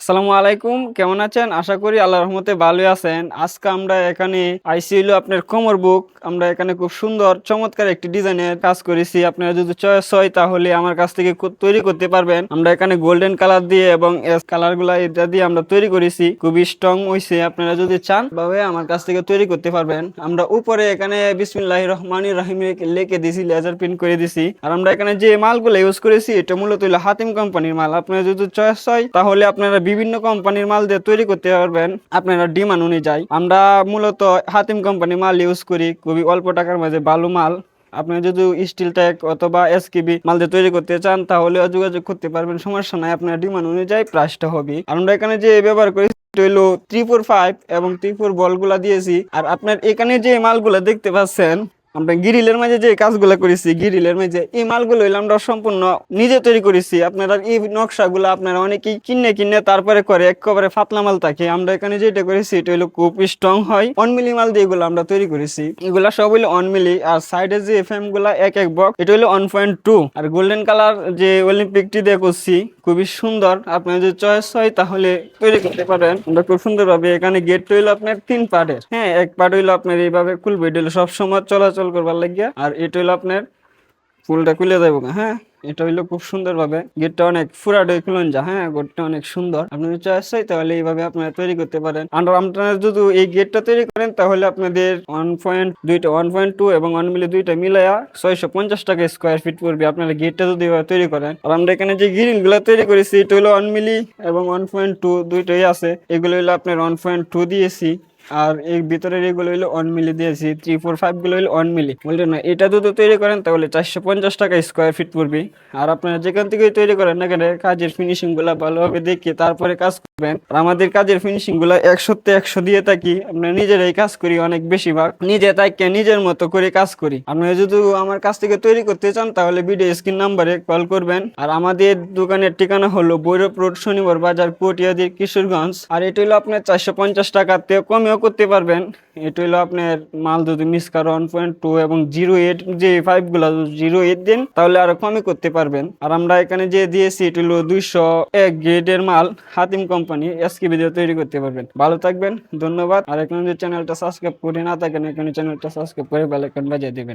আসসালামু আলাইকুম, কেমন আছেন? আশা করি আল্লাহর রহমতে ভালোই আছেন। আজকে আমরা এখানে আইসি হইলো আপনার কোমর বুক। আমরা এখানে খুব সুন্দর চমৎকার একটি ডিজাইনের কাজ করেছি। আপনারা যদি চয়েস হয় তাহলে আমার কাছ থেকে তৈরি করতে পারবেন। আমরা এখানে গোল্ডেন কালার দিয়ে এবং এস কালার গুলা এটা দিয়ে আমরা তৈরি করেছি, খুবই স্ট্রং হয়েছে। আপনারা যদি চান ভাবে আমার কাছ থেকে তৈরি করতে পারবেন। আমরা উপরে এখানে বিসমিল্লাহির রহমানির রহিম লিখে দিছি, লেজার প্রিন্ট করে দিছি। আর আমরা এখানে যে মালগুলো ইউজ করেছি এটা মূলত হলো হাতিম কোম্পানির মাল। আপনারা যদি চয়েস হয় তাহলে আপনারা বিভিন্ন কোম্পানির মাল দিয়ে তৈরি করতে পারবেন আপনারা ডিমান্ড অনুযায়ী। আমরা মূলত হাতিম কোম্পানির মাল ইউজ করি, খুবই অল্প টাকার মাঝে ভালো মাল। আপনি যদি স্টিল ট্যাগ অথবা এসকেবি মাল দিয়ে তৈরি করতে চান তাহলে যোগাযোগ করতে পারবেন, সমস্যা নাই। আপনার ডিমান্ড অনুযায়ী প্রাইসটা হবে। আর আমরা এখানে যে ব্যবহার করি হইলো 345 এবং 34 বলগুলা দিয়েছি। আর আপনার এখানে যে মালগুলা দেখতে পাচ্ছেন, আমরা গ্রিলের মাঝে যে কাজগুলো করেছি, গ্রিলের মাঝে এই মালগুলো হইলে আমরা সম্পূর্ণ নিজে তৈরি করেছি। আপনারা এই নকশাগুলো আপনারা অনেকেই কিনে তারপরে করে, একেবারে পাতলা মাল থাকে। আমরা এখানে যেটা করেছি এটা হইলো খুব স্ট্রং হয়, 1 মিলি মাল দিয়ে এগুলো আমরা তৈরি করেছি। এগুলা সব হইলো 1 মিলি। আর সাইডে যে এফএম গুলা এক বক্স, এটা হইলো 1.2। আর গোল্ডেন কালার যে অলিম্পিকটি দিয়ে করছি খুবই সুন্দর। আপনার যদি চয়েস হয় তাহলে তৈরি করতে পারেন আমরা খুব সুন্দর ভাবে। এখানে গেট হইলো আপনার 3 পার্টের। হ্যাঁ, এক পার্ট হইলো আপনার এইভাবে খুলবে, এটা হইলো সবসময় চলাচল করবার লাগিয়া। আর এটা হইলো আপনার ফুলটা খুলে যাবো। হ্যাঁ, এটা হইলো খুব সুন্দর ভাবে। গেটটা অনেক ফুরাডে খুলন যা। হ্যাঁ, গেটটা অনেক সুন্দর। আপনি যদি চয়েস হয় তাহলে এইভাবে আপনারা তৈরি করতে পারেন। আর আপনারা যদি এই গেটটা তৈরি করেন তাহলে আপনাদের 1.2 এবং 1 মিলি দুইটা মিলাইয়া 650 টাকা স্কোয়ার ফিট পড়বে আপনারা গেটটা যদি এভাবে তৈরি করেন। আর আমরা এখানে যে গ্রিল গুলা তৈরি করেছি এটা হলো 1 মিলি এবং 1.2 দুইটাই আছে। এগুলো হইলো আপনার 1.2 দিয়েছি। আর এই ভিতরের এগুলো হইলো 1 মিলি দিয়েছি। 345 গুলো হইলো 1 মিলি। বললেন না, এটা যদি তৈরি করেন তাহলে 450 টাকা স্কোয়ার ফিট পড়বে। আর আপনারা যেখান থেকে তৈরি করেন না কেন, কাজের ফিনিশিং গুলা ভালোভাবে দেখে তারপরে কাজ করবেন। আর আমাদের কাজের ফিনিশিং গুলা 100তে 100 দিয়ে থাকি। আপনারা নিজেরাই কাজ করি, অনেক বেশিরভাগ নিজে তাকে নিজের মতো করে কাজ করি। আপনারা যদি আমার কাছ থেকে তৈরি করতে চান তাহলে ভিডিও স্ক্রিন নাম্বারে কল করবেন। আর আমাদের দোকানের ঠিকানা হলো ভৈরব রোড, শনিবার বাজার, পটিয়াদি, কিশোরগঞ্জ। আর এটা হলো আপনার 450 টাকাতে কমেও করতে পারবেন। এটা হলো আপনার মাল যদি মিস কারো 1.2 এবং 0.8 যে 5 গুলা 0.8 দিন তাহলে আরো কমে করতে পারবেন। আর আমরা এখানে যে দিয়েছি এটা হলো 201 গ্রেডের মাল, হাতিম কোম্পানি, এসকে ভিডিও তৈরি করতে পারবেন। ভালো থাকবেন, ধন্যবাদ। আর এখন যদি চ্যানেলটা সাবস্ক্রাইব করে না থাকেন এখানে চ্যানেলটা সাবস্ক্রাইব করে বেল আইকন বাজিয়ে দিবেন।